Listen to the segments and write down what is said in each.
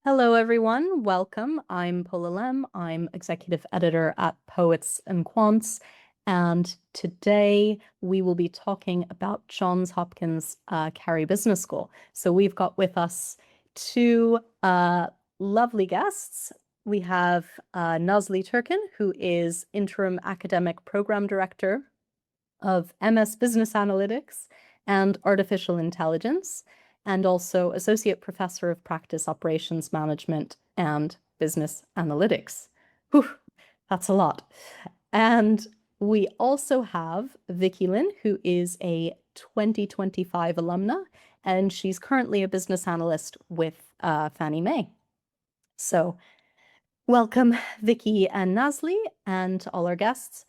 Hello, everyone. Welcome. I'm Paula Lem. I'm executive editor at Poets and Quants. And today we will be talking about Johns Hopkins Carey Business School. So we've got with us two lovely guests. We have Nazli Turken, who is Interim Academic Program Director of MS Business Analytics and Artificial Intelligence, and also Associate Professor of Practice Operations Management and Business Analytics. Whew, that's a lot. And we also have Vicky Lin, who is a 2025 alumna, and she's currently a business analyst with Fannie Mae. So welcome, Vicky and Nazli, and all our guests.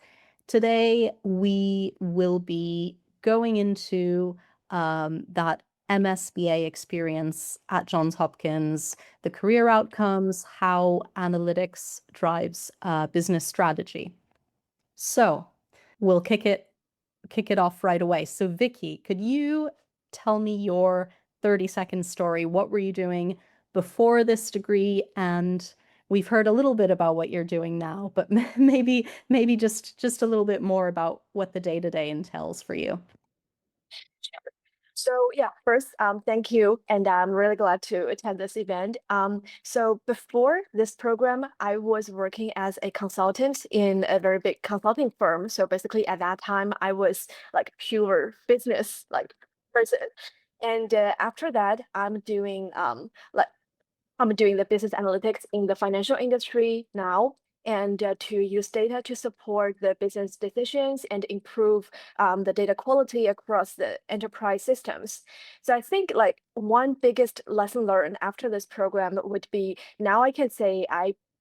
Today, we will be going into that MSBA experience at Johns Hopkins, the career outcomes, how analytics drives business strategy. So we'll kick it off right away. So Vicky, could you tell me your 30-second story? What were you doing before this degree? And we've heard a little bit about what you're doing now, but maybe just a little bit more about what the day-to-day entails for you. So yeah, first, thank you, and I'm really glad to attend this event. So before this program, I was working as a consultant in a very big consulting firm. So basically, at that time, I was like pure business like person, and after that, I'm doing the business analytics in the financial industry now, and to use data to support the business decisions and improve the data quality across the enterprise systems. So I think like one biggest lesson learned after this program would be now I can say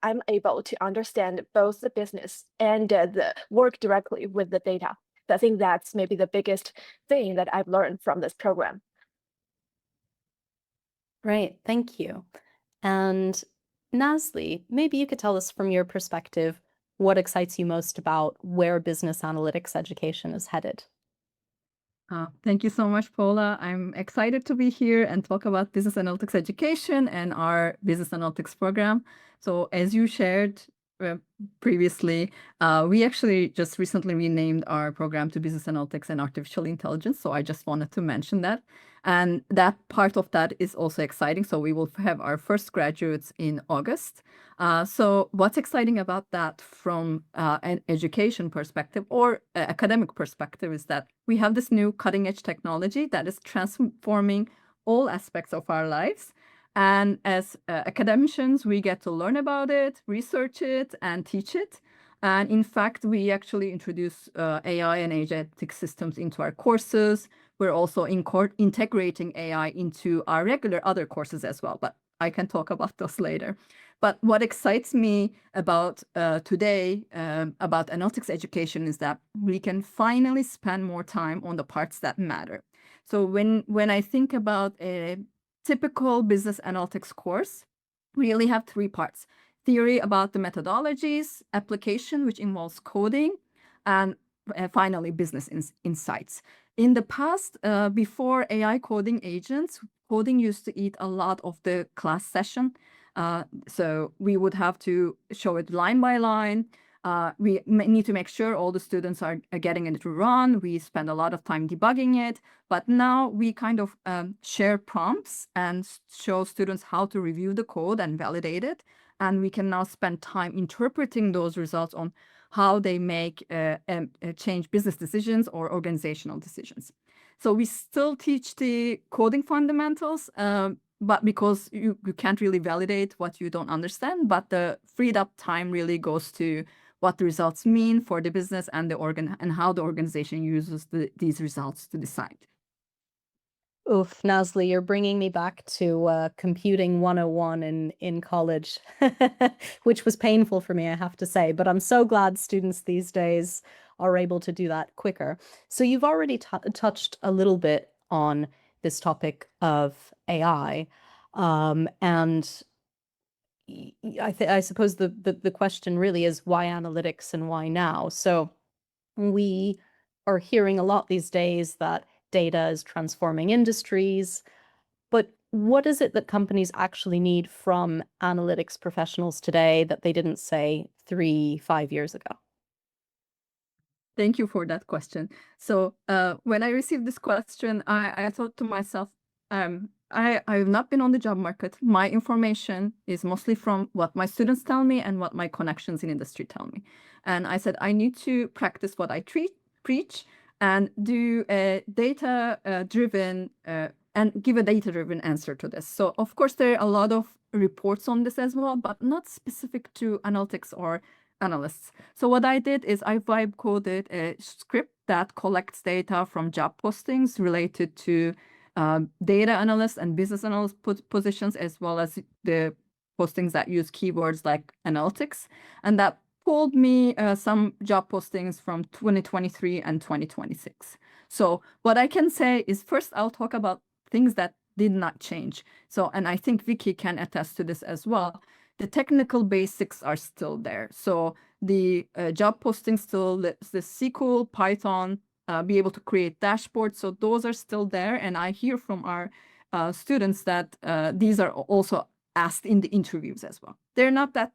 I'm able to understand both the business and the work directly with the data. So I think that's maybe the biggest thing that I've learned from this program. Right, thank you. And Nazli, maybe you could tell us from your perspective what excites you most about where business analytics education is headed. Thank you so much, Paula. I'm excited to be here and talk about business analytics education and our business analytics program. So, as you shared uh, previously, we actually just recently renamed our program to Business Analytics and Artificial Intelligence. So, I just wanted to mention that. And that part of that is also exciting. So, we will have our first graduates in August. So what's exciting about that from an education perspective or academic perspective is that we have this new cutting edge technology that is transforming all aspects of our lives. And as academicians, we get to learn about it, research it, and teach it. And in fact, we actually introduce AI and agentic systems into our courses. We're also integrating AI into our regular other courses as well, but I can talk about those later. But what excites me about today, about analytics education, is that we can finally spend more time on the parts that matter. So when I think about a typical business analytics course, we really have three parts: theory about the methodologies, application, which involves coding, and finally business insights. In the past, before AI coding agents, coding used to eat a lot of the class session. So we would have to show it line by line. We need to make sure all the students are getting it to run. We spend a lot of time debugging it. But now we kind of share prompts and show students how to review the code and validate it. And we can now spend time interpreting those results on how they make change business decisions or organizational decisions. So we still teach the coding fundamentals, but because you can't really validate what you don't understand, but the freed up time really goes to what the results mean for the business and and how the organization uses these results to decide. Oof, Nazli, you're bringing me back to computing 101 in college, which was painful for me, I have to say. But I'm so glad students these days are able to do that quicker. So you've already touched a little bit on this topic of AI, and I suppose the question really is why analytics and why now? So we are hearing a lot these days that data is transforming industries, but what is it that companies actually need from analytics professionals today that they didn't say 3-5 years ago? Thank you for that question. So when I received this question, I thought to myself, I've not been on the job market. My information is mostly from what my students tell me and what my connections in industry tell me. And I said, I need to practice what I preach and do a data-driven and give a data-driven answer to this. So of course, there are a lot of reports on this as well, but not specific to analytics or analysts. So what I did is I vibe coded a script that collects data from job postings related to data analyst and business analyst positions, as well as the postings that use keywords like analytics. And that pulled me some job postings from 2023 and 2026. So what I can say is, first, I'll talk about things that did not change. So, and I think Vicky can attest to this as well. The technical basics are still there. So the job posting still, the SQL, Python, be able to create dashboards. So those are still there. And I hear from our students that these are also asked in the interviews as well. They're not that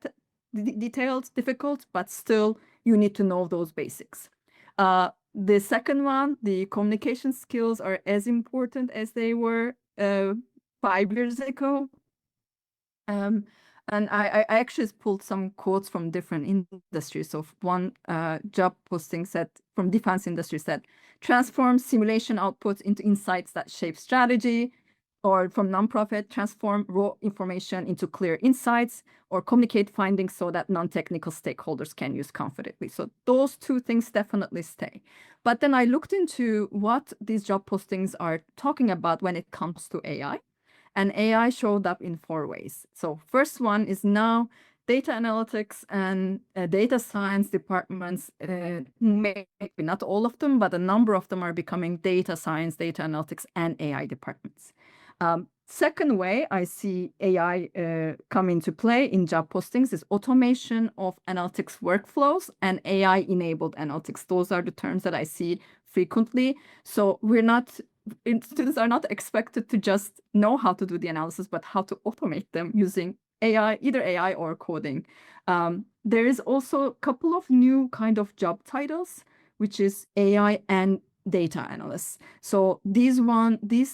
detailed, difficult, but still you need to know those basics. The second one, the communication skills are as important as they were 5 years ago. And I actually pulled some quotes from different industries. So one job posting said, from defense industry said, transform simulation outputs into insights that shape strategy. Or from nonprofit, transform raw information into clear insights, or communicate findings so that non-technical stakeholders can use confidently. So those two things definitely stay. But then I looked into what these job postings are talking about when it comes to AI. And AI showed up in 4 ways. So first one is now data analytics and data science departments, maybe not all of them, but a number of them are becoming data science, data analytics, and AI departments. Second way I see AI come into play in job postings is automation of analytics workflows and AI-enabled analytics. Those are the terms that I see frequently. So students are not expected to just know how to do the analysis, but how to automate them using AI, either AI or coding. There is also a couple of new kind of job titles, which is AI and data analysts. So these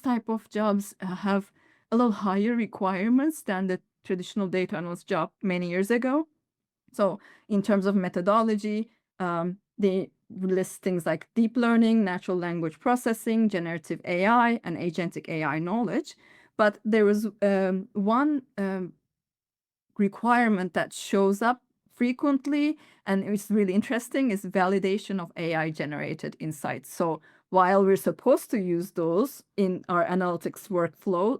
type of jobs have a little higher requirements than the traditional data analyst job many years ago. So in terms of methodology, they list things like deep learning, natural language processing, generative AI, and agentic AI knowledge. But there was one requirement that shows up frequently, and it's really interesting, is validation of AI-generated insights. So while we're supposed to use those in our analytics workflow,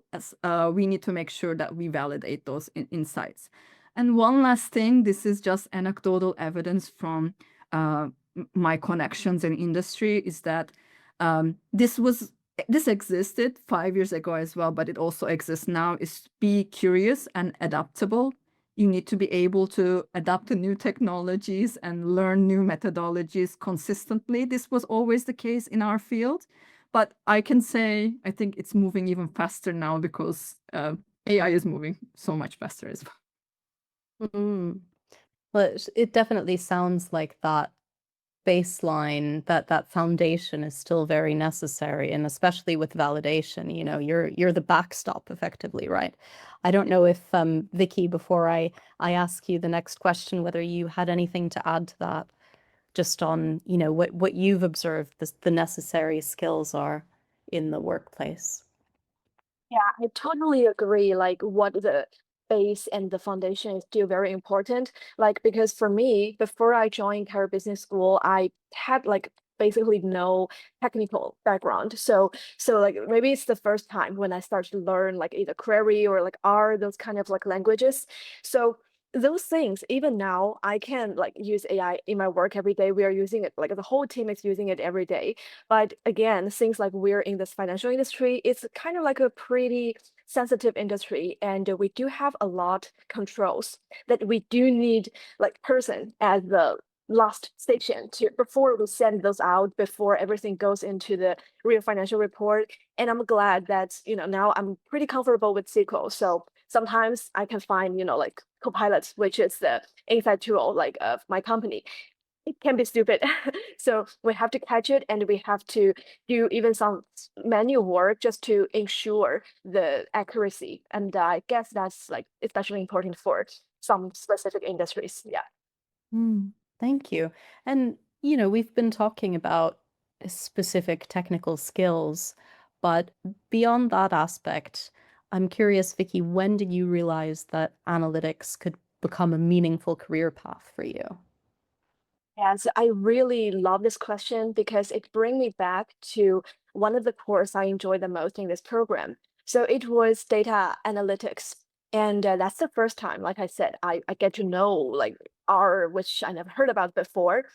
we need to make sure that we validate those insights. And one last thing, this is just anecdotal evidence from my connections in industry, is that this existed 5 years ago as well, but it also exists now, is be curious and adaptable. You need to be able to adapt to new technologies and learn new methodologies consistently. This was always the case in our field, but I can say I think it's moving even faster now because AI is moving so much faster as well. Well, it definitely sounds like that baseline, that foundation is still very necessary, and especially with validation, you're the backstop effectively, right? I don't know if Vicky, before I ask you the next question, whether you had anything to add to that, just on what you've observed the necessary skills are in the workplace. Yeah, I totally agree. Like, what the base and the foundation is still very important. Like, because for me, before I joined Carey Business School, I had like basically no technical background. So like maybe it's the first time when I started to learn like either query or like R, those kind of like languages. So those things, even now, I can like use AI in my work every day. We are using it, like the whole team is using it every day. But again, things like we're in this financial industry, it's kind of like a pretty sensitive industry, and we do have a lot controls that we do need like person at the last station to before we send those out, before everything goes into the real financial report. And I'm glad that, now I'm pretty comfortable with SQL. So sometimes I can find, like Copilot, which is the inside tool like of my company. It can be stupid. So we have to catch it, and we have to do even some manual work just to ensure the accuracy. And I guess that's like especially important for some specific industries. Yeah. Thank you. And, we've been talking about specific technical skills, but beyond that aspect, I'm curious, Vicky, when did you realize that analytics could become a meaningful career path for you? And so I really love this question because it brings me back to one of the course I enjoy the most in this program. So it was data analytics. And that's the first time, like I said, I get to know like R, which I never heard about before.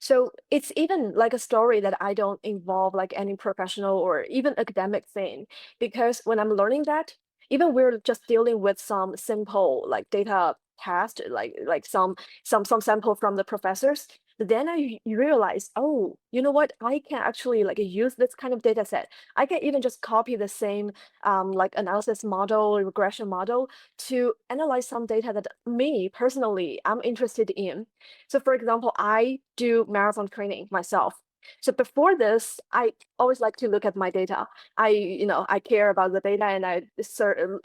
So it's even like a story that I don't involve like any professional or even academic thing, because when I'm learning that, even we're just dealing with some simple like data test, like some sample from the professors, then you realize, oh, you know what? I can actually like use this kind of data set. I can even just copy the same like analysis model, regression model to analyze some data that me personally I'm interested in. So for example, I do marathon training myself. So before this, I always like to look at my data. I care about the data, and I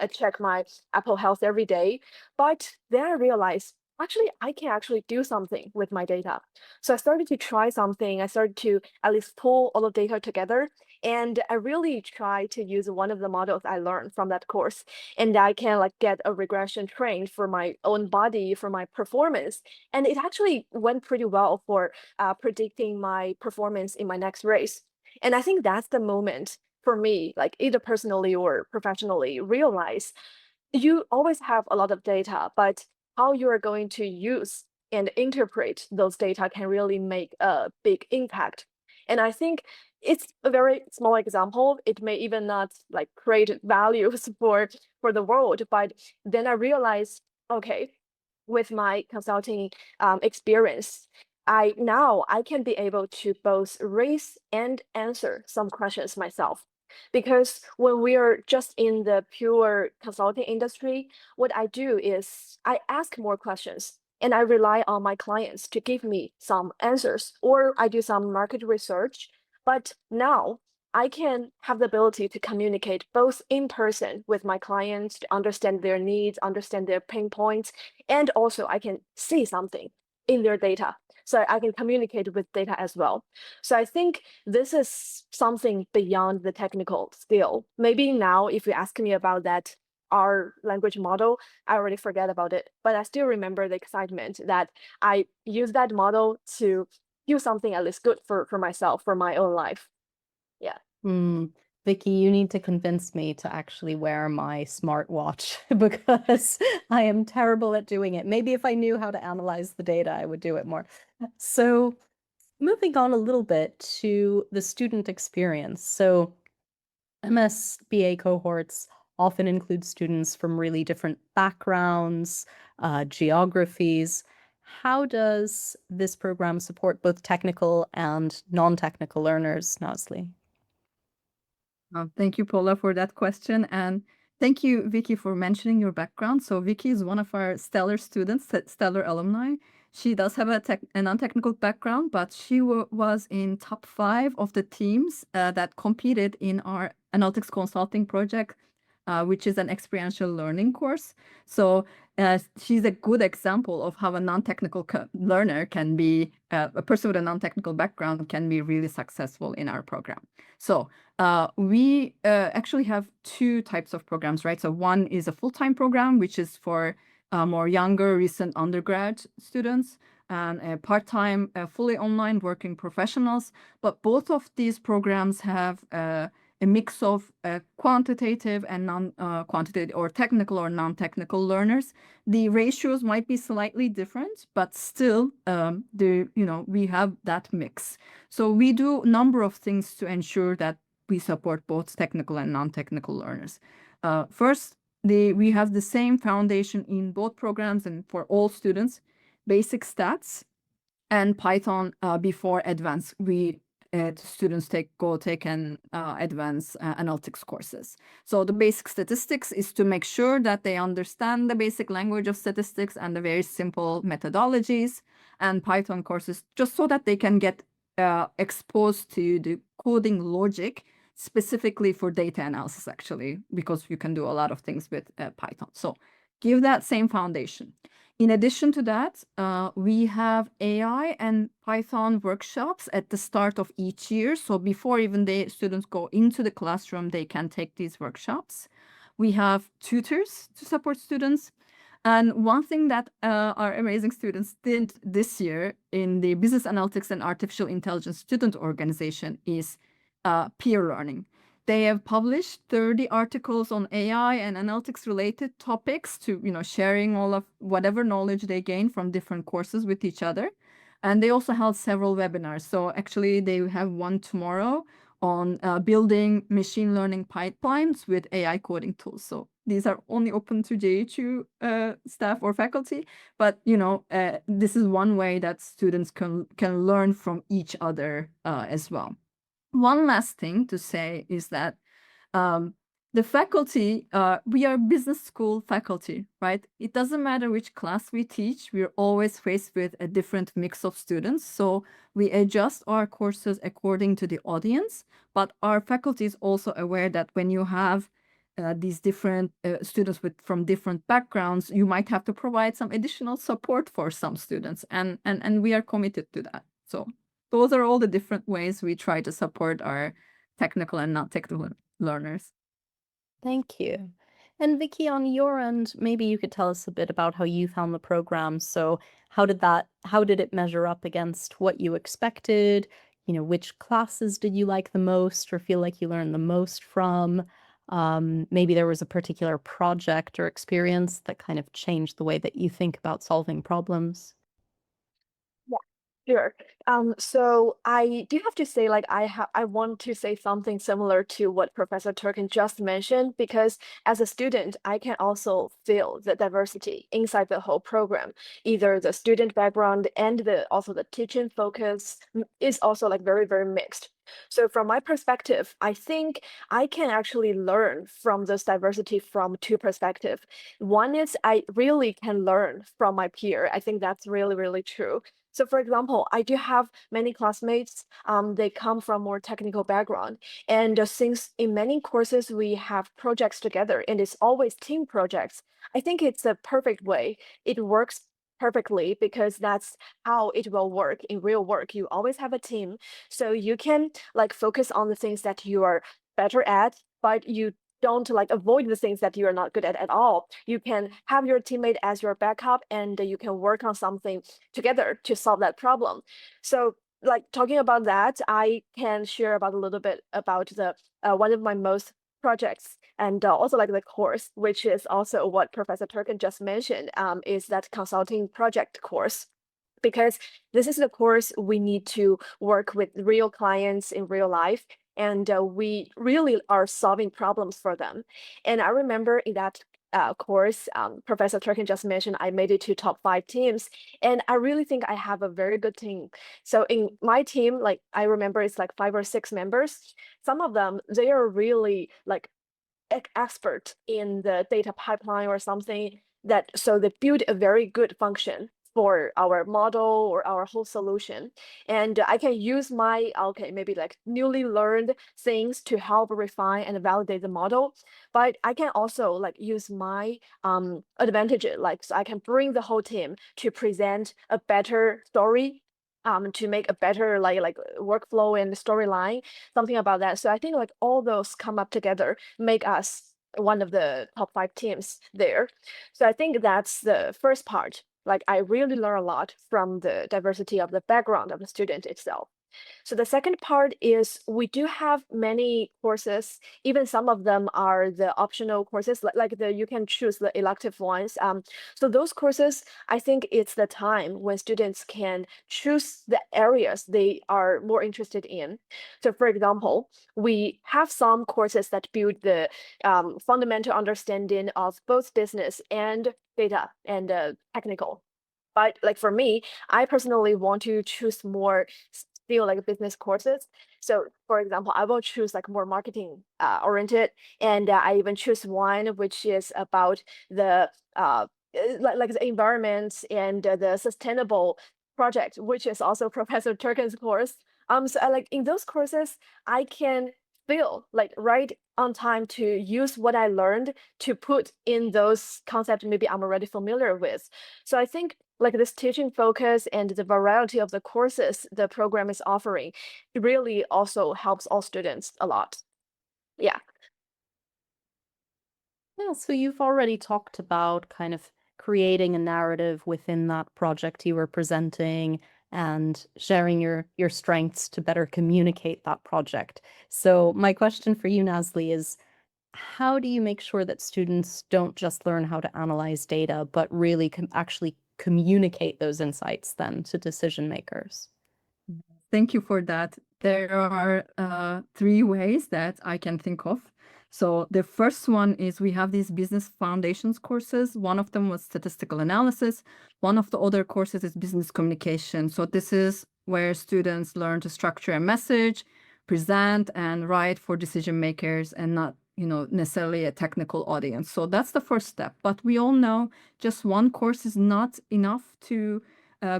check my Apple Health every day. But then I realized actually I can actually do something with my data. So I started to try something. I started to at least pull all the data together. And I really try to use one of the models I learned from that course. And I can like get a regression trained for my own body, for my performance. And it actually went pretty well for predicting my performance in my next race. And I think that's the moment for me, like either personally or professionally, realize you always have a lot of data, but how you are going to use and interpret those data can really make a big impact. And I think it's a very small example. It may even not like create values for the world, but then I realized, okay, with my consulting experience, I can be able to both raise and answer some questions myself. Because when we are just in the pure consulting industry, what I do is I ask more questions and I rely on my clients to give me some answers, or I do some market research. But now I can have the ability to communicate both in person with my clients to understand their needs, understand their pain points, and also I can see something in their data. So I can communicate with data as well. So I think this is something beyond the technical skill. Maybe now, if you ask me about that R language model, I already forget about it, but I still remember the excitement that I use that model to do something at least good for myself, for my own life. Yeah. Vicky, you need to convince me to actually wear my smartwatch because I am terrible at doing it. Maybe if I knew how to analyze the data, I would do it more. So, moving on a little bit to the student experience. So, MSBA cohorts often include students from really different backgrounds, geographies. How does this program support both technical and non-technical learners, Nazli? Thank you, Paula, for that question. And thank you, Vicky, for mentioning your background. So Vicky is one of our stellar students, stellar alumni. She does have a non-technical background, but she was in top 5 of the teams that competed in our analytics consulting project, which is an experiential learning course. So she's a good example of how a non-technical learner can be, a person with a non-technical background can be really successful in our program. So we actually have 2 types of programs, right? So one is a full-time program, which is for more younger, recent undergrad students, and a part-time, fully online working professionals. But both of these programs have a mix of quantitative and non-quantitative or technical or non-technical learners. The ratios might be slightly different, but still, we have that mix. So we do a number of things to ensure that we support both technical and non-technical learners. First, we have the same foundation in both programs and for all students, basic stats and Python before advanced. We students take an advanced analytics courses. So the basic statistics is to make sure that they understand the basic language of statistics and the very simple methodologies, and Python courses just so that they can get exposed to the coding logic specifically for data analysis, actually, because you can do a lot of things with Python. So give that same foundation. In addition to that, we have AI and Python workshops at the start of each year. So before even the students go into the classroom, they can take these workshops. We have tutors to support students. And one thing that our amazing students did this year in the Business Analytics and Artificial Intelligence Student Organization is peer learning. They have published 30 articles on AI and analytics related topics to, sharing all of whatever knowledge they gain from different courses with each other. And they also held several webinars. So actually they have one tomorrow on building machine learning pipelines with AI coding tools. So these are only open to JHU staff or faculty, but this is one way that students can learn from each other as well. One last thing to say is that the faculty, we are business school faculty, right? It doesn't matter which class we teach, we're always faced with a different mix of students. So we adjust our courses according to the audience, but our faculty is also aware that when you have these different students from different backgrounds, you might have to provide some additional support for some students, and we are committed to that. So those are all the different ways we try to support our technical and not technical learners. Thank you. And Vicky, on your end, maybe you could tell us a bit about how you found the program. So how did it measure up against what you expected? Which classes did you like the most or feel like you learned the most from? Maybe there was a particular project or experience that kind of changed the way that you think about solving problems. Sure. So I do have to say, like, I want to say something similar to what Professor Turken just mentioned, because as a student, I can also feel the diversity inside the whole program. Either the student background and also the teaching focus is also like very, very mixed. So from my perspective, I think I can actually learn from this diversity from two perspectives. One is I really can learn from my peer. I think that's really, really true. So for example, I do have many classmates, they come from more technical background. And since in many courses we have projects together and it's always team projects, I think it's a perfect way. It works perfectly because that's how it will work in real work. You always have a team. So you can like focus on the things that you are better at, but you don't like avoid the things that you are not good at all. You can have your teammate as your backup and you can work on something together to solve that problem. So like talking about that, I can share about a little bit about the one of my most projects and also like the course, which is also what Professor Turken just mentioned, is that consulting project course. Because this is the course we need to work with real clients in real life, and we really are solving problems for them. And I remember in that course, Professor Turken just mentioned, I made it to top 5 teams, and I really think I have a very good team. So in my team, like I remember it's like 5 or 6 members. Some of them, they are really like expert in the data pipeline or something, that so they build a very good function for our model or our whole solution. And I can use my, maybe like newly learned things to help refine and validate the model. But I can also like use my advantage, like so I can bring the whole team to present a better story, to make a better like workflow and storyline, something about that. So I think like all those come up together, make us one of the top 5 teams there. So I think that's the first part. Like I really learn a lot from the diversity of the background of the student itself. So the second part is we do have many courses, even some of them are the optional courses, like you can choose the elective ones. So those courses, I think it's the time when students can choose the areas they are more interested in. So for example, we have some courses that build the fundamental understanding of both business and data and technical. But like for me, I personally want to choose more few like business courses. So for example, I will choose like more marketing oriented, and I even choose one which is about the like the environment and the sustainable project, which is also Professor Turken's course. So I, like in those courses, I can feel like right on time to use what I learned to put in those concepts maybe I'm already familiar with. So I think like this teaching focus and the variety of the courses the program is offering really also helps all students a lot. Yeah. Yeah, so you've already talked about kind of creating a narrative within that project you were presenting and sharing your strengths to better communicate that project. So my question for you, Nazli, is how do you make sure that students don't just learn how to analyze data, but really actually communicate those insights then to decision makers? Thank you for that. There are 3 ways that I can think of. So the first one is we have these business foundations courses. One of them was statistical analysis. One of the other courses is business communication. So this is where students learn to structure a message, present and write for decision makers and not, necessarily a technical audience. So that's the first step. But we all know just one course is not enough to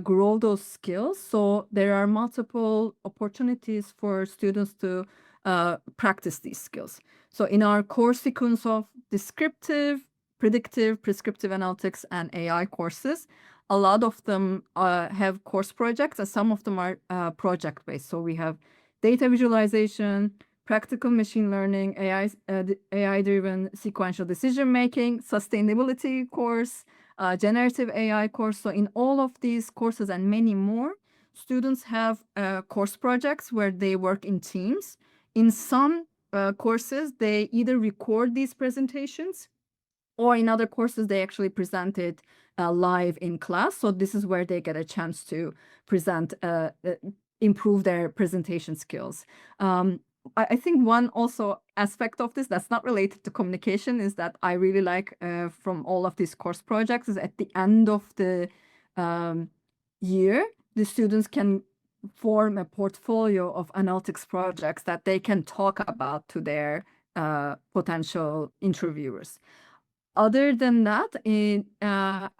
grow those skills. So there are multiple opportunities for students to practice these skills. So in our core sequence of descriptive, predictive, prescriptive analytics, and AI courses, a lot of them have course projects, and some of them are project-based. So we have data visualization, practical machine learning, AI-driven sequential decision-making, sustainability course, generative AI course. So in all of these courses and many more, students have course projects where they work in teams. In some courses, they either record these presentations, or in other courses, they actually present it live in class. So this is where they get a chance to present, improve their presentation skills. I think one also aspect of this that's not related to communication is that I really like from all of these course projects is at the end of the year, the students can form a portfolio of analytics projects that they can talk about to their potential interviewers. Other than that,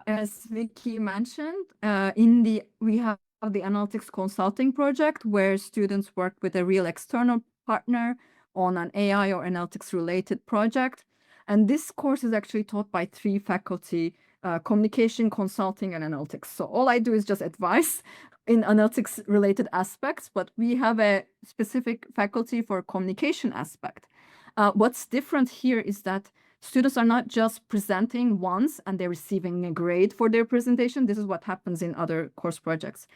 as Vicky mentioned, we have the analytics consulting project where students work with a real external partner on an AI or analytics related project. And this course is actually taught by 3 faculty, communication, consulting, and analytics. So all I do is just advice in analytics related aspects, but we have a specific faculty for communication aspect. What's different here is that students are not just presenting once and they're receiving a grade for their presentation. This is what happens in other course projects.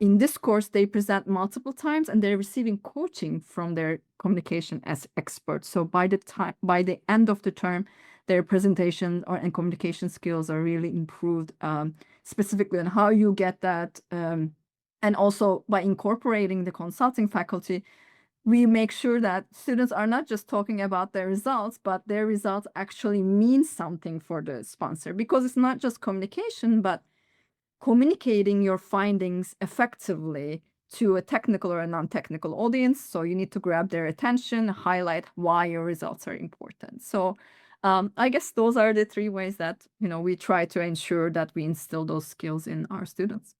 In this course, they present multiple times and they're receiving coaching from their communication as experts. So by the end of the term, their presentation and communication skills are really improved, specifically on how you get that. And also by incorporating the consulting faculty, we make sure that students are not just talking about their results, but their results actually mean something for the sponsor, because it's not just communication, but communicating your findings effectively to a technical or a non-technical audience. So you need to grab their attention, highlight why your results are important. So I guess those are the 3 ways that, we try to ensure that we instill those skills in our students.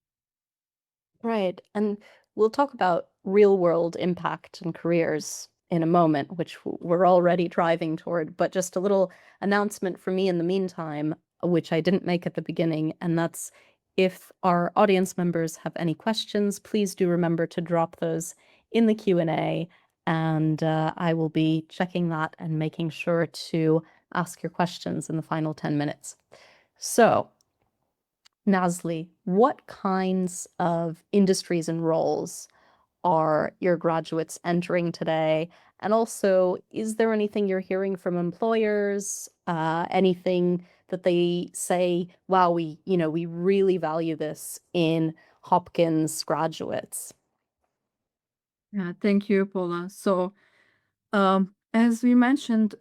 Right. And we'll talk about real world impact and careers in a moment, which we're already driving toward. But just a little announcement for me in the meantime, which I didn't make at the beginning, and that's if our audience members have any questions, please do remember to drop those in the Q&A, and I will be checking that and making sure to ask your questions in the final 10 minutes. So, Nazli, what kinds of industries and roles are your graduates entering today? And also, is there anything you're hearing from employers, anything that they say, wow, we really value this in Hopkins graduates? Yeah, thank you, Paula. So as we mentioned,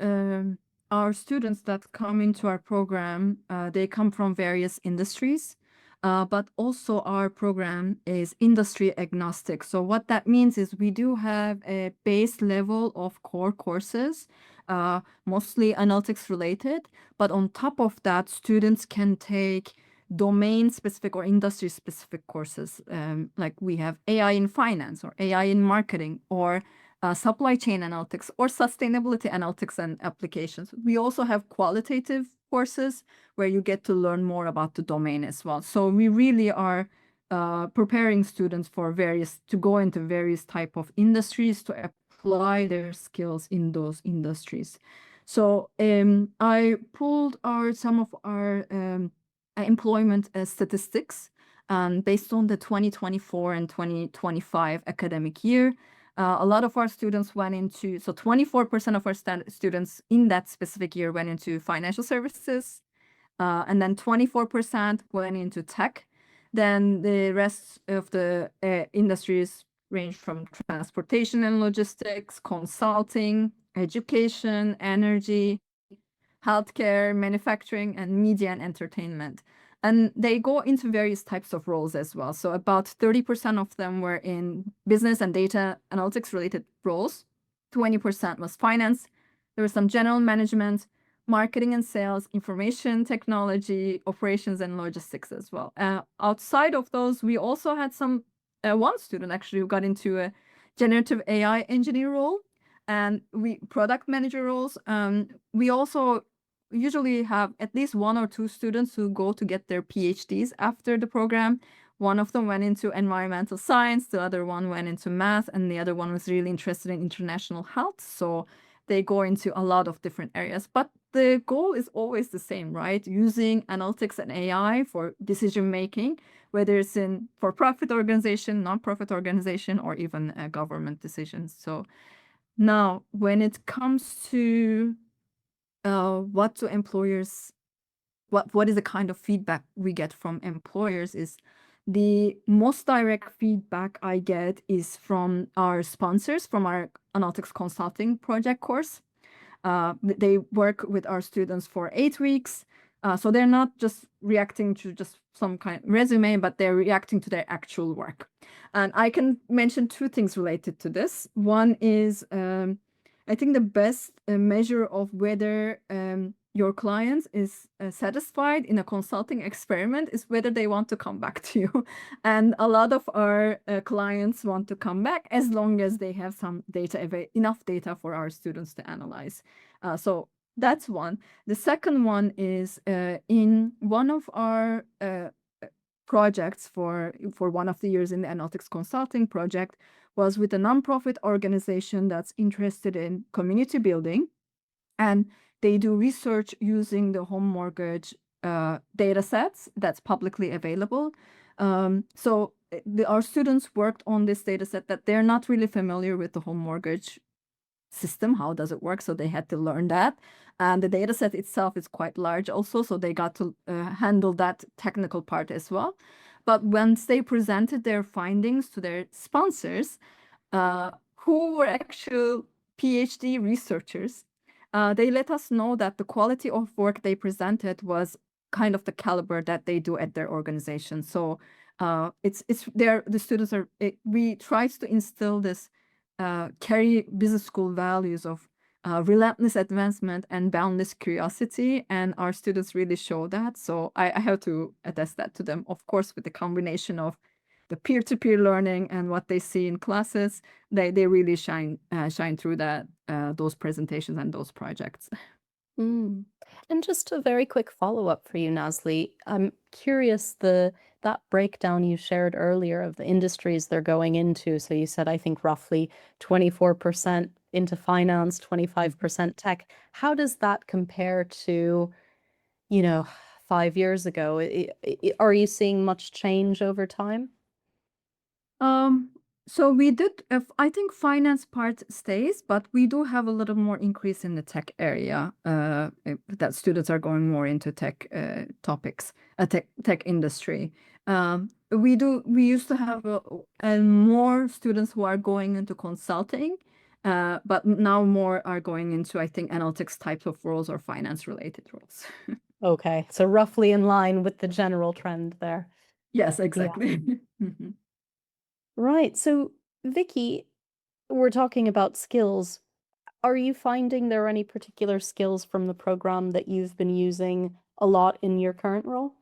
our students that come into our program, they come from various industries. but also our program is industry agnostic. So what that means is we do have a base level of core courses, mostly analytics related, but on top of that, students can take domain specific or industry specific courses. Like we have AI in finance or AI in marketing or supply chain analytics or sustainability analytics and applications. We also have qualitative courses where you get to learn more about the domain as well. So we really are preparing students for to go into various type of industries to apply their skills in those industries. So I pulled some of our employment statistics based on the 2024 and 2025 academic year. A lot of our students went into, so 24% of our students in that specific year went into financial services, and then 24% went into tech. Then the rest of the industries range from transportation and logistics, consulting, education, energy, healthcare, manufacturing, and media and entertainment. And they go into various types of roles as well. So about 30% of them were in business and data analytics related roles. 20% was finance. There was some general management, marketing and sales, information technology, operations, and logistics as well. Outside of those, we also had one student actually who got into a generative AI engineer role and product manager roles. We also usually have at least one or two students who go to get their PhDs after the program. One of them went into environmental science, the other one went into math, and the other one was really interested in international health. So they go into a lot of different areas. But the goal is always the same, right? Using analytics and AI for decision making, whether it's in for-profit organization, non-profit organization, or even government decisions. So now, when it comes to what is the kind of feedback we get from employers, is the most direct feedback I get is from our sponsors, from our analytics consulting project course. They work with our students for 8 weeks. So they're not just reacting to just some kind of resume, but they're reacting to their actual work. And I can mention 2 things related to this. One is, I think the best measure of whether your client is satisfied in a consulting experiment is whether they want to come back to you. And a lot of our clients want to come back as long as they have some data, enough data for our students to analyze. So that's one. The second one is in one of our projects for one of the years in the analytics consulting project was with a nonprofit organization that's interested in community building, and they do research using the home mortgage data sets that's publicly available. So our students worked on this data set that they're not really familiar with the home mortgage system. How does it work? So they had to learn that. And the data set itself is quite large also, so they got to handle that technical part as well. But once they presented their findings to their sponsors, who were actual PhD researchers, they let us know that the quality of work they presented was kind of the caliber that they do at their organization. So the students are, we tried to instill this Carey Business School values of relentless advancement and boundless curiosity, and our students really show that. So I have to attest that to them, of course, with the combination of the peer-to-peer learning and what they see in classes. They really shine through those presentations and those projects. And just a very quick follow-up for you, Nazli. I'm curious, that breakdown you shared earlier of the industries they're going into. So you said, I think roughly 24% into finance, 25% tech. How does that compare to, 5 years ago? Are you seeing much change over time? So we did, I think finance part stays, but we do have a little more increase in the tech area, that students are going more into tech topics, tech industry. We used to have more students who are going into consulting, but now more are going into, I think, analytics types of roles or finance related roles. Okay, so roughly in line with the general trend there. Yes, exactly. Right. So, Vicky, we're talking about skills. Are you finding there are any particular skills from the program that you've been using a lot in your current role?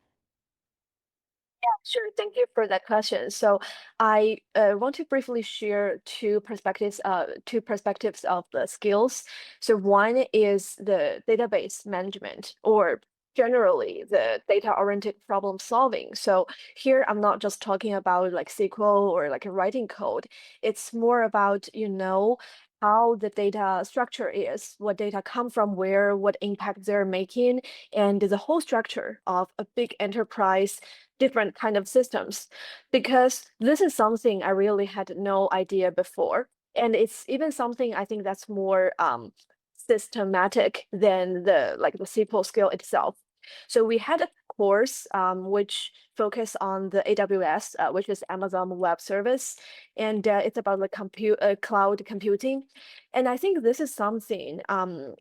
Sure, thank you for that question. So I want to briefly share two perspectives of the skills. So one is the database management, or generally the data-oriented problem solving. So here I'm not just talking about like SQL or like a writing code. It's more about, how the data structure is, what data come from where, what impact they're making, and the whole structure of a big enterprise, different kind of systems, because this is something I really had no idea before. And it's even something I think that's more systematic than the SQL skill itself. So we had a course which focused on the AWS, which is Amazon Web Service, and it's about like cloud computing. And I think this is something,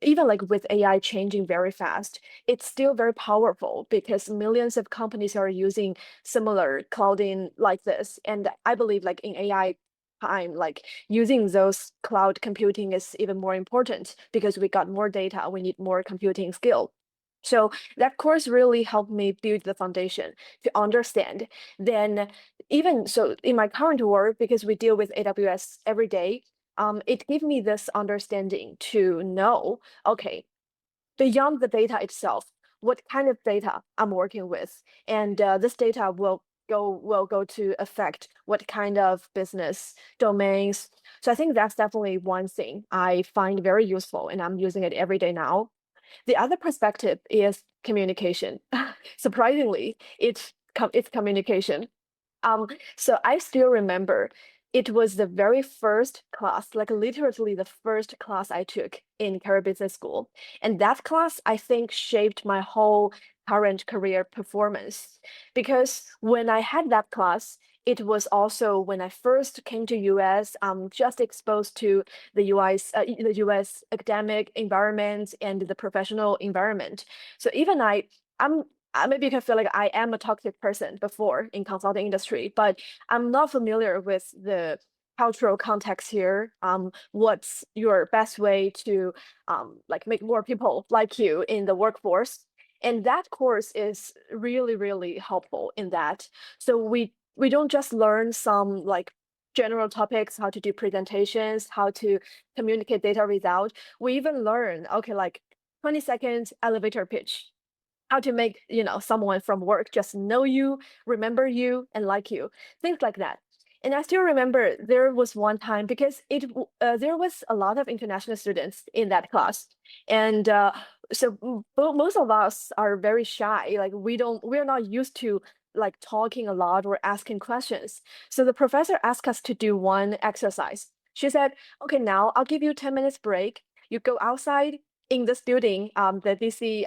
even like with AI changing very fast, it's still very powerful because millions of companies are using similar clouding like this. And I believe like in AI time, like using those cloud computing is even more important because we got more data, we need more computing skill. So that course really helped me build the foundation to understand. Then even so in my current work, because we deal with AWS every day, it gave me this understanding to know, okay, beyond the data itself, what kind of data I'm working with, and this data will go to affect what kind of business domains. So I think that's definitely one thing I find very useful, and I'm using it every day now. The other perspective is communication. Surprisingly, it's communication. Um, so I still remember it was the very first class, like literally the first class I took in Carey Business School. And that class, I think, shaped my whole current career performance. Because when I had that class, it was also when I first came to US, just exposed to the US academic environment and the professional environment. So even I'm maybe you can feel like I am a toxic person before in consulting industry, but I'm not familiar with the cultural context here. What's your best way to like make more people like you in the workforce? And that course is really, really helpful in that. So we don't just learn some like general topics, how to do presentations, how to communicate data result. We even learn, okay, like 20 seconds elevator pitch, how to make someone from work just know you, remember you, and like you, things like that. And I still remember there was one time because there was a lot of international students in that class, and most of us are very shy. Like we're not used to like talking a lot or asking questions. So the professor asked us to do one exercise. She said, "Okay, now I'll give you 10 minutes break. You go outside in this building, the DC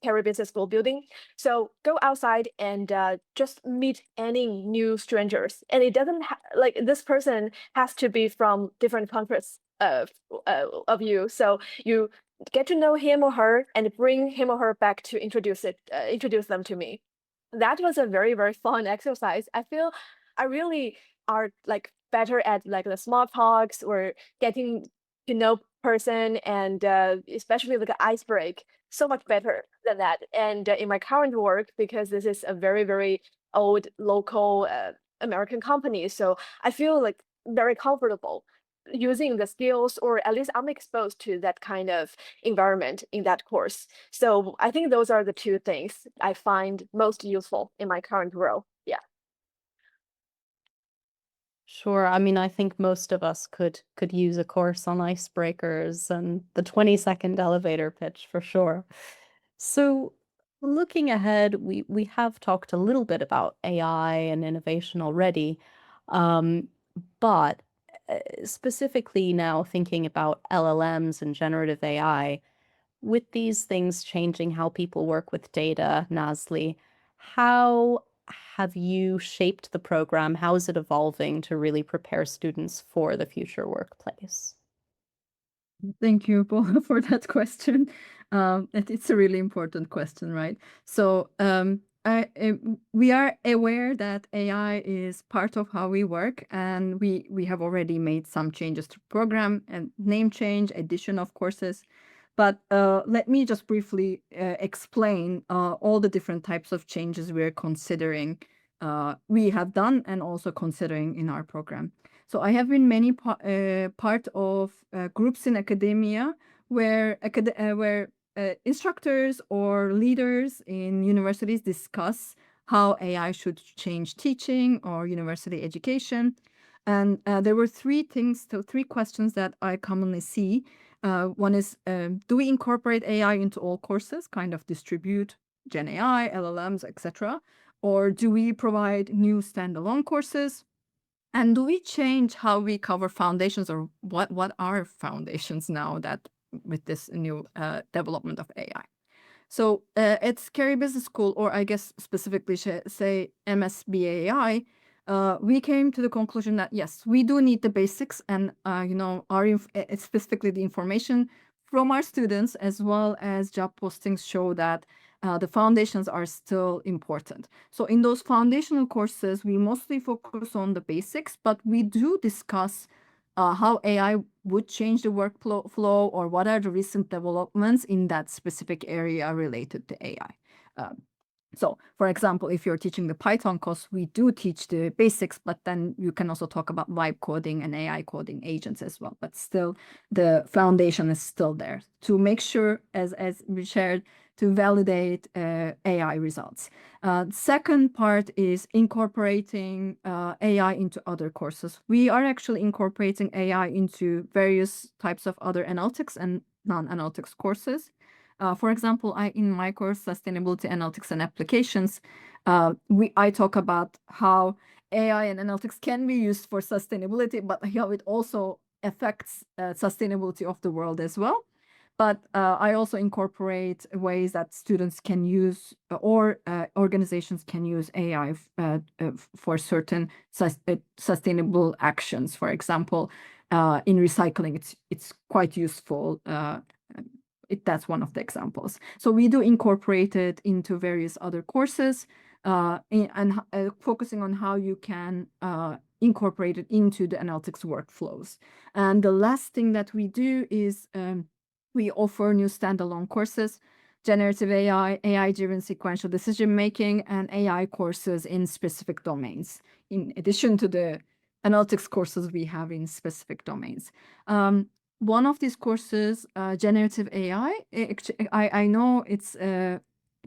Carey Business School building. So go outside and just meet any new strangers. And it doesn't like this person has to be from different countries of you. So you get to know him or her and bring him or her back to introduce them to me." That was a very, very fun exercise. I feel I really are like better at like the small talks or getting to know person, and especially like ice break so much better than that. And in my current work, because this is a very, very old local American company, so I feel like very comfortable using the skills, or at least I'm exposed to that kind of environment in that course. So I think those are the two things I find most useful in my current role. Yeah. Sure. I mean, I think most of us could use a course on icebreakers and the 20-second elevator pitch for sure. So, looking ahead, we have talked a little bit about AI and innovation already, um, but specifically now thinking about LLMs and generative AI, with these things changing how people work with data, Nazli, how have you shaped the program? How is it evolving to really prepare students for the future workplace? Thank you, Paula, for that question. It's a really important question, right? So we are aware that AI is part of how we work, and we have already made some changes to program and name change, addition of courses. But let me just briefly explain all the different types of changes we're considering, we have done and also considering in our program. So I have been many part of groups in academia where instructors or leaders in universities discuss how AI should change teaching or university education. And there were three questions that I commonly see. One is, do we incorporate AI into all courses, kind of distribute Gen AI, LLMs, etc.? Or do we provide new standalone courses? And do we change how we cover foundations, or what are foundations now that with this new development of AI? So at Carey Business School, or I guess specifically say MSBA, we came to the conclusion that yes, we do need the basics, and specifically the information from our students as well as job postings show that the foundations are still important. So in those foundational courses, we mostly focus on the basics, but we do discuss how AI would change the workflow, or what are the recent developments in that specific area related to AI. So, for example, if you're teaching the Python course, we do teach the basics, but then you can also talk about vibe coding and AI coding agents as well. But still, the foundation is still there to make sure, as we shared, to validate AI results. Second part is incorporating AI into other courses. We are actually incorporating AI into various types of other analytics and non-analytics courses. For example, in my course, Sustainability, Analytics, and Applications, I talk about how AI and analytics can be used for sustainability, but how it also affects sustainability of the world as well. But I also incorporate ways that students can use, or organizations can use AI for certain sustainable actions. For example, in recycling, it's quite useful. That's one of the examples. So we do incorporate it into various other courses, and focusing on how you can incorporate it into the analytics workflows. And the last thing that we do is we offer new standalone courses, generative AI, AI-driven sequential decision-making, and AI courses in specific domains, in addition to the analytics courses we have in specific domains. One of these courses, generative AI, I know it's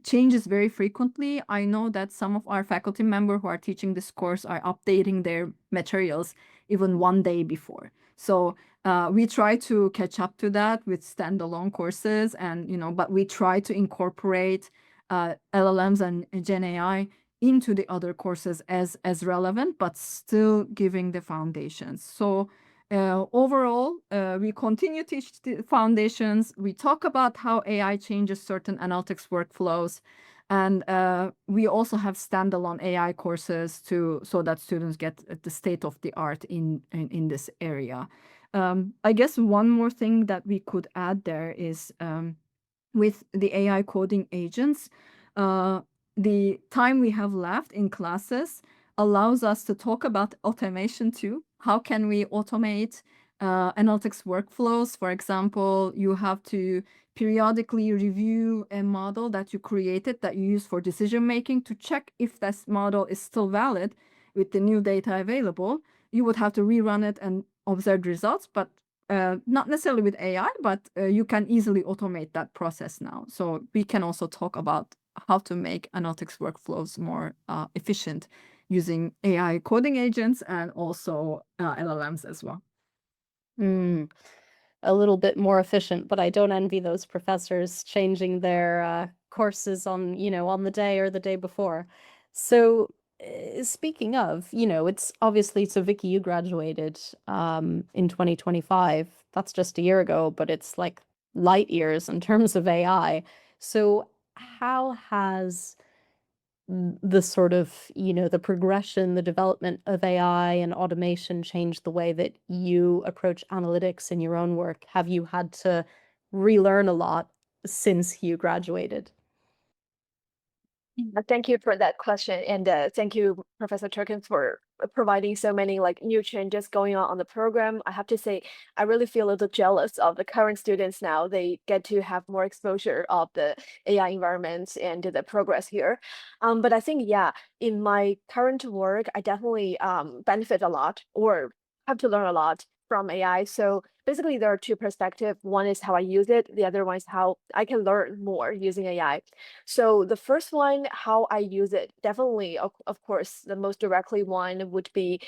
changes very frequently. I know that some of our faculty members who are teaching this course are updating their materials even one day before. So we try to catch up to that with standalone courses, and but we try to incorporate LLMs and Gen AI into the other courses as relevant, but still giving the foundations. So overall, we continue to teach the foundations. We talk about how AI changes certain analytics workflows, and we also have standalone AI courses so that students get the state of the art in this area. I guess one more thing that we could add there is with the AI coding agents, the time we have left in classes allows us to talk about automation too. How can we automate analytics workflows? For example, you have to periodically review a model that you created that you use for decision making to check if this model is still valid with the new data available. You would have to rerun it and observe results, but not necessarily with AI, but you can easily automate that process now. So we can also talk about how to make analytics workflows more efficient using AI coding agents and also LLMs as well. A little bit more efficient, but I don't envy those professors changing their courses on the day or the day before. So speaking of, it's obviously, so Vicky, you graduated in 2025. That's just a year ago, but it's like light years in terms of AI. So how has the sort of, the progression, the development of AI and automation changed the way that you approach analytics in your own work? Have you had to relearn a lot since you graduated? Thank you for that question, and thank you, Professor Turken, for providing so many like new changes going on the program. I have to say, I really feel a little jealous of the current students now. They get to have more exposure of the AI environments and the progress here. But I think, yeah, in my current work, I definitely benefit a lot or have to learn a lot from AI. So basically, there are two perspectives. One is how I use it. The other one is how I can learn more using AI. So the first one, how I use it, definitely, of course, the most directly one would be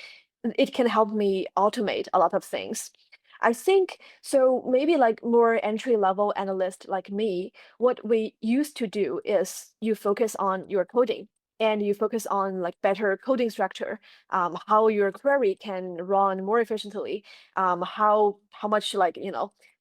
it can help me automate a lot of things. I think so maybe like more entry level analyst like me, what we used to do is you focus on your coding and you focus on like better coding structure, how your query can run more efficiently, how much like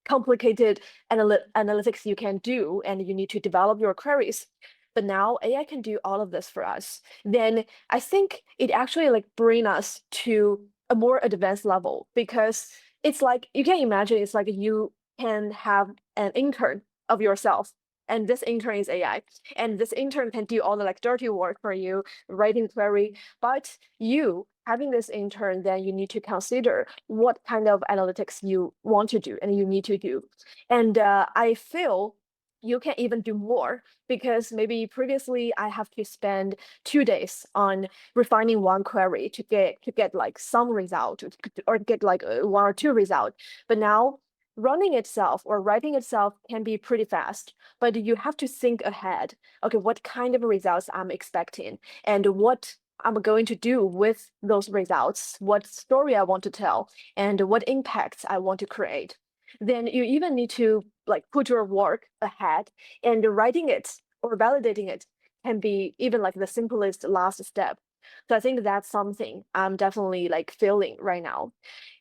complicated analytics you can do, and you need to develop your queries. But now AI can do all of this for us. Then I think it actually like bring us to a more advanced level, because it's like you can imagine it's like you can have an intern of yourself, and this intern is AI, and this intern can do all the like dirty work for you, writing query. But you having this intern, then you need to consider what kind of analytics you want to do and you need to do. And I feel you can even do more, because maybe previously I have to spend 2 days on refining one query to get like some result, or get like one or two result. But now running itself or writing itself can be pretty fast, but you have to think ahead. Okay, what kind of results I'm expecting and what I'm going to do with those results, what story I want to tell, and what impacts I want to create. Then you even need to like put your work ahead, and writing it or validating it can be even like the simplest last step. So I think that's something I'm definitely like feeling right now.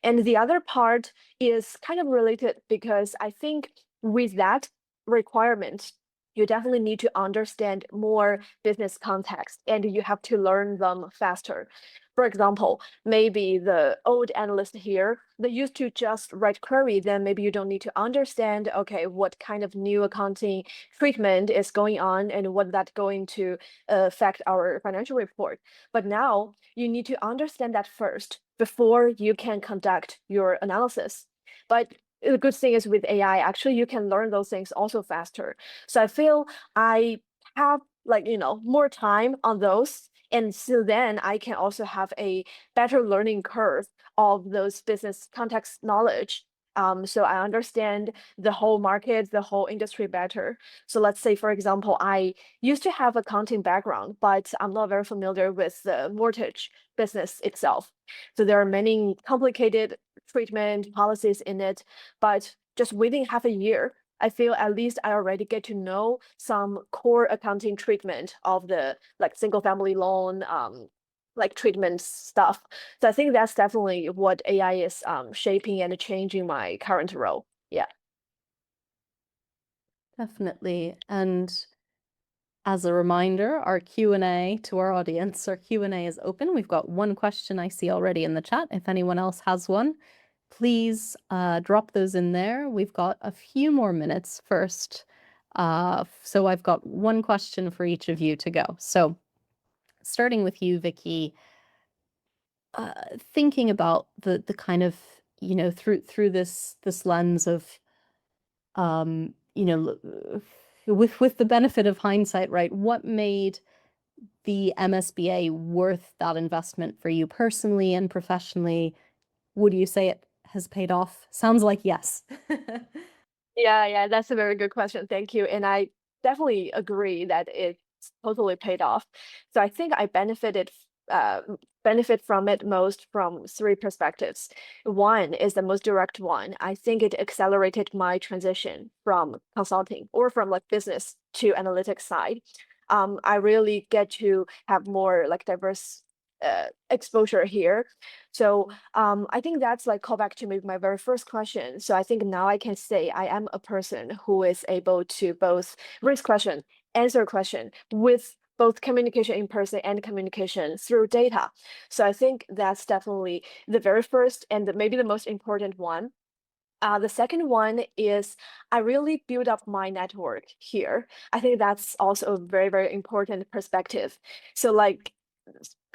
And the other part is kind of related, because I think with that requirement, you definitely need to understand more business context and you have to learn them faster. For example, maybe the old analyst here, they used to just write query, then maybe you don't need to understand, okay, what kind of new accounting treatment is going on and what that's going to affect our financial report. But now you need to understand that first before you can conduct your analysis. But the good thing is with AI, actually, you can learn those things also faster. So I feel I have like, more time on those. And so then I can also have a better learning curve of those business context knowledge. So I understand the whole market, the whole industry better. So let's say, for example, I used to have accounting background, but I'm not very familiar with the mortgage business itself. So there are many complicated treatment policies in it, but just within half a year, I feel at least I already get to know some core accounting treatment of the like single family loan, like treatment stuff. So I think that's definitely what AI is shaping and changing my current role. Yeah. Definitely. And as a reminder, our Q&A to our audience, our Q&A is open. We've got one question I see already in the chat. If anyone else has one, please drop those in there. We've got a few more minutes first. So I've got one question for each of you to go. So starting with you, Vicky, thinking about the kind of, through this lens of, with the benefit of hindsight, right? What made the MSBA worth that investment for you personally and professionally? Would you say it has paid off? Sounds like yes. Yeah, that's a very good question. Thank you. And I definitely agree that it's totally paid off. So I think I benefit from it most from three perspectives. One is the most direct one. I think it accelerated my transition from consulting or from like business to analytics side. I really get to have more like diverse exposure here. So I think that's like call back to maybe my very first question. So I think now I can say I am a person who is able to both raise question, answer question with both communication in person and communication through data. So I think that's definitely the very first and maybe the most important one. The second one is I really build up my network here. I think that's also a very, very important perspective. So like,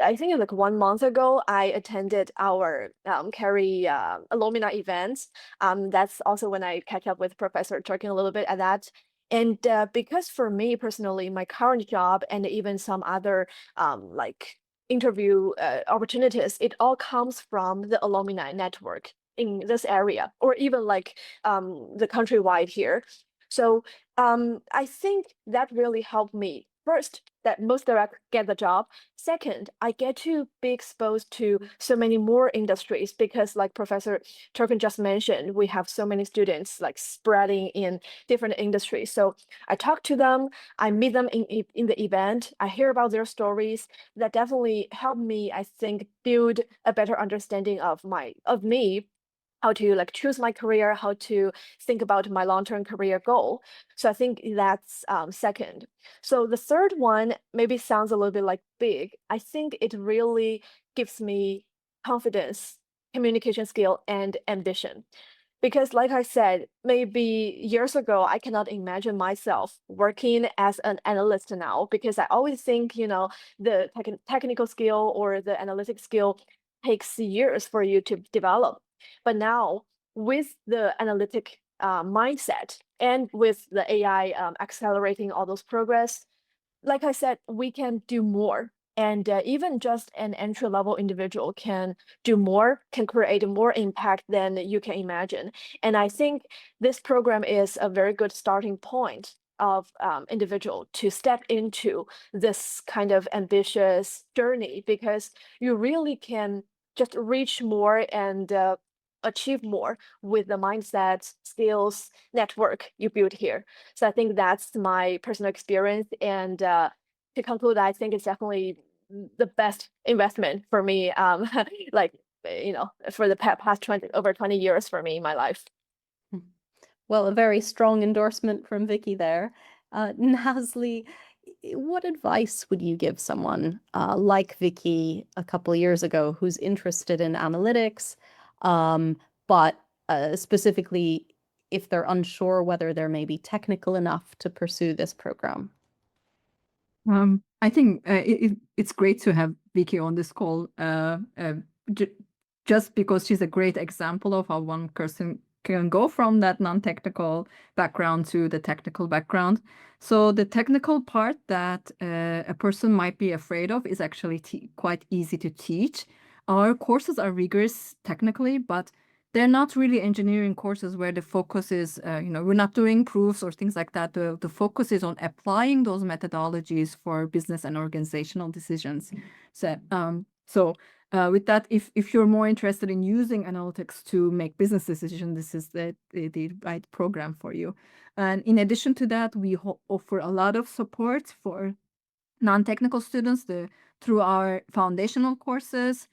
I think like 1 month ago, I attended our Carey alumni events. That's also when I catch up with Professor Turken a little bit at that. And because for me personally, my current job and even some other like interview opportunities, it all comes from the alumni network in this area, or even like the countrywide here. So I think that really helped me. First, that most direct get the job. Second, I get to be exposed to so many more industries because, like Professor Turken just mentioned, we have so many students like spreading in different industries. So I talk to them, I meet them in the event, I hear about their stories. That definitely helped me, I think, build a better understanding of me, how to like choose my career, how to think about my long-term career goal. So I think that's second. So the third one maybe sounds a little bit like big. I think it really gives me confidence, communication skill, and ambition. Because like I said, maybe years ago, I cannot imagine myself working as an analyst now because I always think, the technical skill or the analytic skill takes years for you to develop. But now with the analytic mindset and with the AI accelerating all those progress, like I said, we can do more. And even just an entry level individual can do more, can create more impact than you can imagine. And I think this program is a very good starting point of individual to step into this kind of ambitious journey, because you really can just reach more and achieve more with the mindset, skills, network you build here. So I think that's my personal experience. And to conclude, I think it's definitely the best investment for me. Like, for the past over 20 years for me in my life. Well, a very strong endorsement from Vicky there. Nazli, what advice would you give someone like Vicky a couple of years ago who's interested in analytics, but specifically if they're unsure whether they're maybe technical enough to pursue this program? I think it's great to have Vicky on this call, just because she's a great example of how one person can go from that non-technical background to the technical background. So the technical part that a person might be afraid of is actually quite easy to teach. Our courses are rigorous technically, but they're not really engineering courses where the focus is, we're not doing proofs or things like that. The focus is on applying those methodologies for business and organizational decisions. So, with that, if you're more interested in using analytics to make business decisions, this is the right program for you. And in addition to that, we offer a lot of support for non-technical students through our foundational courses,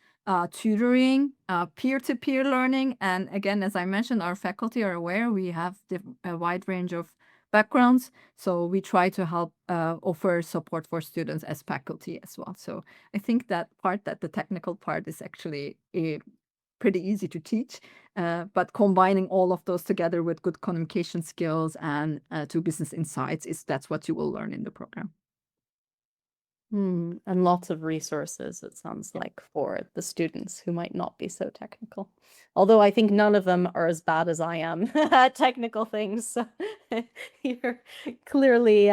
tutoring, peer-to-peer learning. And again, as I mentioned, our faculty are aware we have a wide range of backgrounds. So we try to help offer support for students as faculty as well. So I think that the technical part is actually pretty easy to teach, but combining all of those together with good communication skills and to business insights, that's what you will learn in the program. And lots of resources, it sounds like, for the students who might not be so technical. Although I think none of them are as bad as I am at technical things. So you're clearly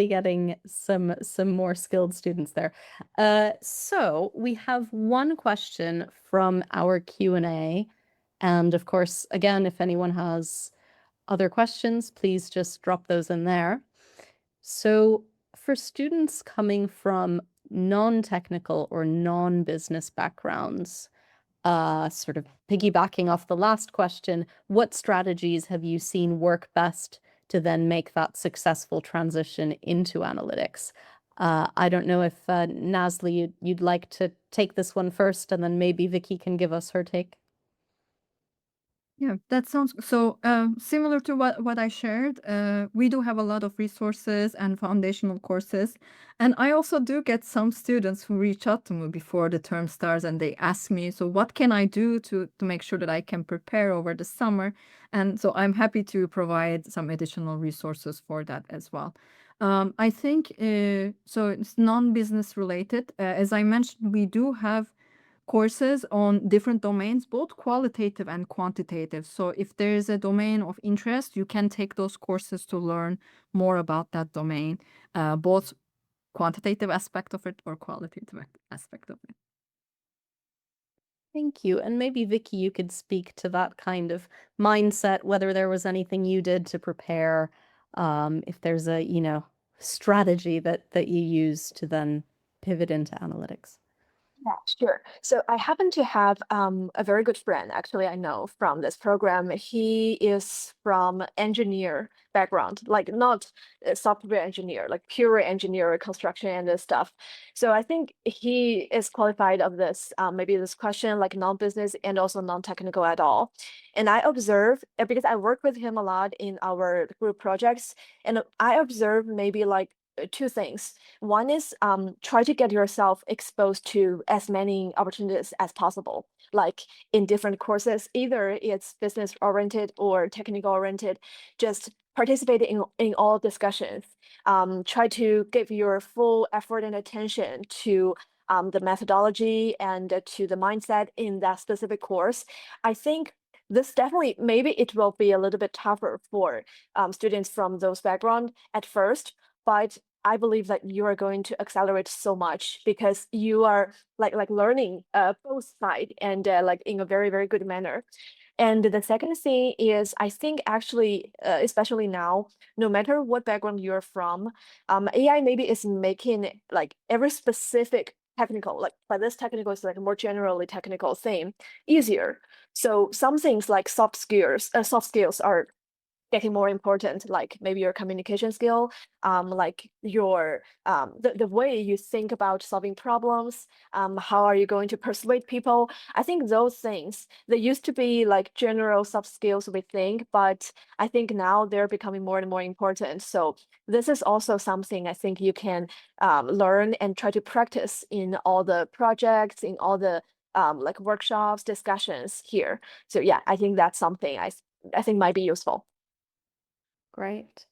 getting some more skilled students there. So we have one question from our Q&A. And of course, again, if anyone has other questions, please just drop those in there. So for students coming from non-technical or non-business backgrounds, sort of piggybacking off the last question, what strategies have you seen work best to then make that successful transition into analytics? I don't know if Nazli, you'd like to take this one first, and then maybe Vicky can give us her take. Yeah, that sounds so similar to what I shared. We do have a lot of resources and foundational courses. And I also do get some students who reach out to me before the term starts and they ask me, so what can I do to make sure that I can prepare over the summer? And so I'm happy to provide some additional resources for that as well. I think so it's non-business related. As I mentioned, we do have courses on different domains, both qualitative and quantitative. So if there is a domain of interest, you can take those courses to learn more about that domain, both quantitative aspect of it or qualitative aspect of it. Thank you. And maybe Vicky, you could speak to that kind of mindset, whether there was anything you did to prepare, if there's a, strategy that you use to then pivot into analytics. Yeah, sure. So I happen to have a very good friend, actually, I know from this program. He is from engineer background, like not a software engineer, like pure engineer, construction and stuff. So I think he is qualified of this, maybe this question, like non-business and also non-technical at all. And I observe, because I work with him a lot in our group projects, and I observe maybe like two things. One is try to get yourself exposed to as many opportunities as possible, like in different courses, either it's business oriented or technical oriented. Just participate in all discussions. Try to give your full effort and attention to the methodology and to the mindset in that specific course. I think this definitely, maybe it will be a little bit tougher for students from those background at first, but I believe that you are going to accelerate so much because you are like learning both side and like in a very, very good manner. And the second thing is, I think actually, especially now, no matter what background you're from, AI maybe is making like every specific technical, like by this technical is like a more generally technical thing easier. So some things like soft skills are getting more important, like maybe your communication skill, like your the way you think about solving problems, how are you going to persuade people. I think those things, they used to be like general soft skills we think, but I think now they're becoming more and more important. So this is also something I think you can learn and try to practice in all the projects, in all the like workshops, discussions here. So yeah, I think that's something I think might be useful. Great.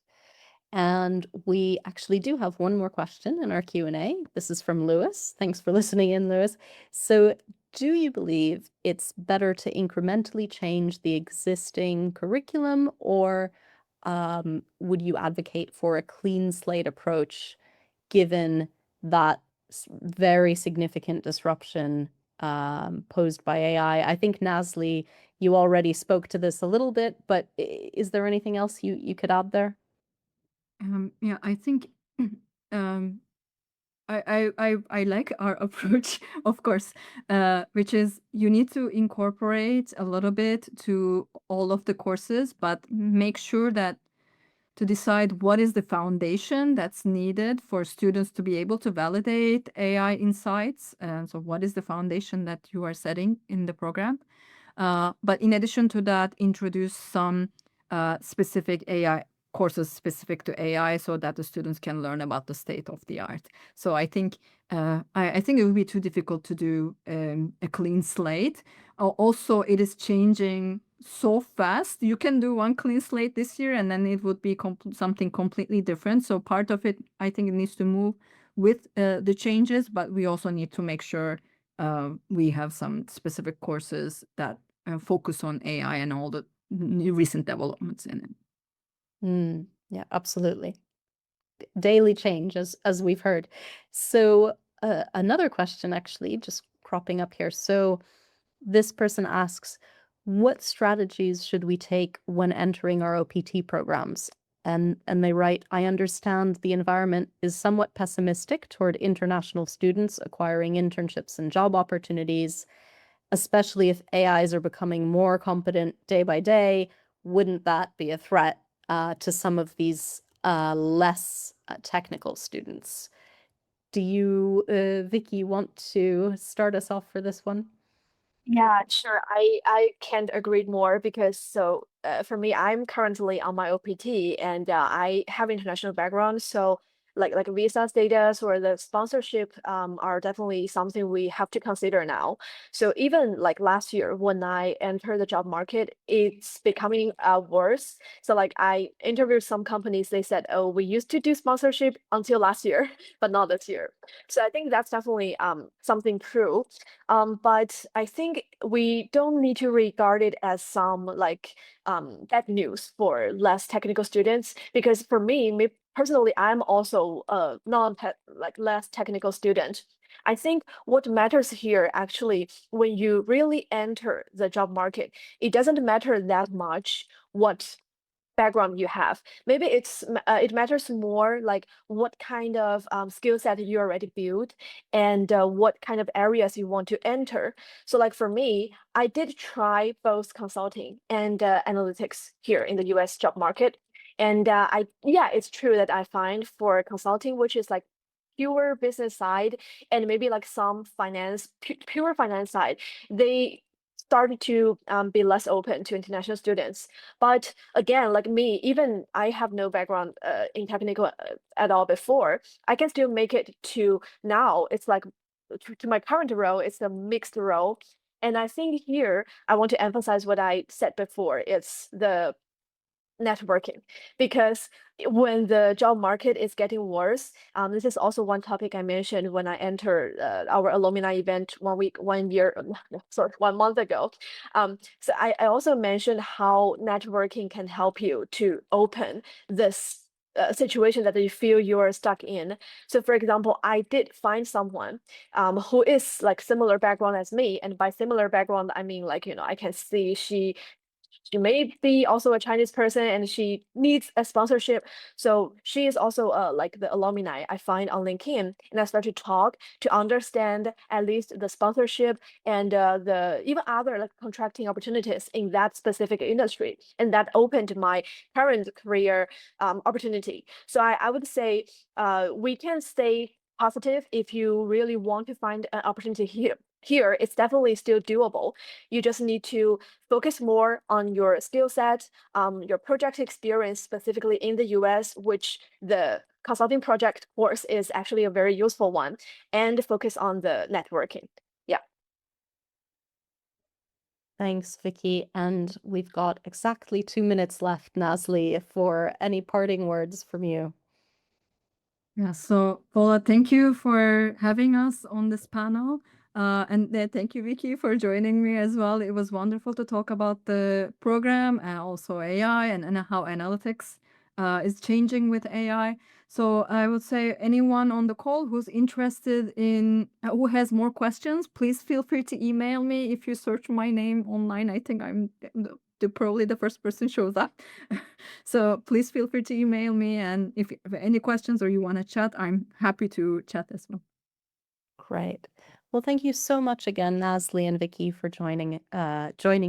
And we actually do have one more question in our Q&A. This is from Lewis. Thanks for listening in, Lewis. So, do you believe it's better to incrementally change the existing curriculum, or would you advocate for a clean slate approach given that very significant disruption posed by AI? I think, Nazli, you already spoke to this a little bit, but is there anything else you could add there? Yeah, I think um, I like our approach, of course, which is you need to incorporate a little bit to all of the courses, but make sure that to decide what is the foundation that's needed for students to be able to validate AI insights. So what is the foundation that you are setting in the program? But in addition to that, introduce some specific AI courses specific to AI so that the students can learn about the state of the art. So I think I think it would be too difficult to do a clean slate. Also, it is changing so fast. You can do one clean slate this year, and then it would be something completely different. So part of it, I think, it needs to move with the changes, but we also need to make sure we have some specific courses that focus on AI and all the new recent developments in it. Yeah, absolutely. Daily change, as we've heard. So another question actually just cropping up here. So this person asks, what strategies should we take when entering our OPT programs? And they write, I understand the environment is somewhat pessimistic toward international students acquiring internships and job opportunities, especially if AIs are becoming more competent day by day. Wouldn't that be a threat to some of these less technical students? Do you, Vicky, want to start us off for this one? Yeah, sure. I can't agree more because for me, I'm currently on my OPT and I have international background. So like visa status or the sponsorship are definitely something we have to consider now. So even like last year when I entered the job market, it's becoming worse. So like I interviewed some companies, they said, oh, we used to do sponsorship until last year, but not this year. So I think that's definitely something true. But I think we don't need to regard it as some like bad news for less technical students because for me personally, I'm also a like less technical student. I think what matters here actually when you really enter the job market, it doesn't matter that much what background you have. Maybe it matters more like what kind of skill set you already built and what kind of areas you want to enter. So like for me, I did try both consulting and analytics here in the US job market. And yeah, it's true that I find for consulting, which is like pure business side and maybe like some pure finance side, they started to be less open to international students. But again, like me, even I have no background in technical at all before, I can still make it to now. It's like to my current role, it's a mixed role. And I think here I want to emphasize what I said before. It's the networking because when the job market is getting worse, this is also one topic I mentioned when I entered our alumni event 1 year, sorry, 1 month ago. So I also mentioned how networking can help you to open this situation that you feel you are stuck in. So for example, I did find someone who is like similar background as me, and by similar background, I mean like, I can see she may be also a Chinese person and she needs a sponsorship. So she is also like the alumni I find on LinkedIn. And I start to talk to understand at least the sponsorship and the even other like contracting opportunities in that specific industry. And that opened my current career opportunity. So I would say we can stay positive if you really want to find an opportunity here. Here, it's definitely still doable. You just need to focus more on your skill set, your project experience, specifically in the US, which the consulting project course is actually a very useful one, and focus on the networking. Yeah. Thanks, Vicky. And we've got exactly 2 minutes left, Nazli, for any parting words from you. Yeah, so Paula, thank you for having us on this panel. And thank you, Vicky, for joining me as well. It was wonderful to talk about the program and also AI and how analytics is changing with AI. So I would say anyone on the call who's interested in, who has more questions, please feel free to email me. If you search my name online, I think I'm probably the first person shows up. So please feel free to email me. And if you have any questions or you want to chat, I'm happy to chat as well. Great. Well, thank you so much again, Nazli and Vicky, for joining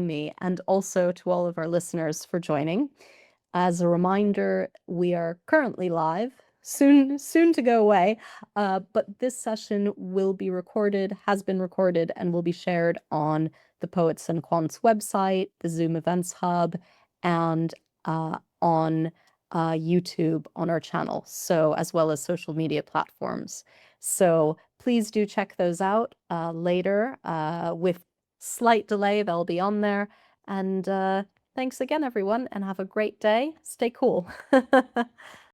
me, and also to all of our listeners for joining. As a reminder, we are currently live, soon to go away, but this session will be recorded, has been recorded, and will be shared on the Poets and Quants website, the Zoom Events Hub, and on YouTube on our channel, so as well as social media platforms. So please do check those out later. With slight delay, they'll be on there. And thanks again, everyone, and have a great day. Stay cool.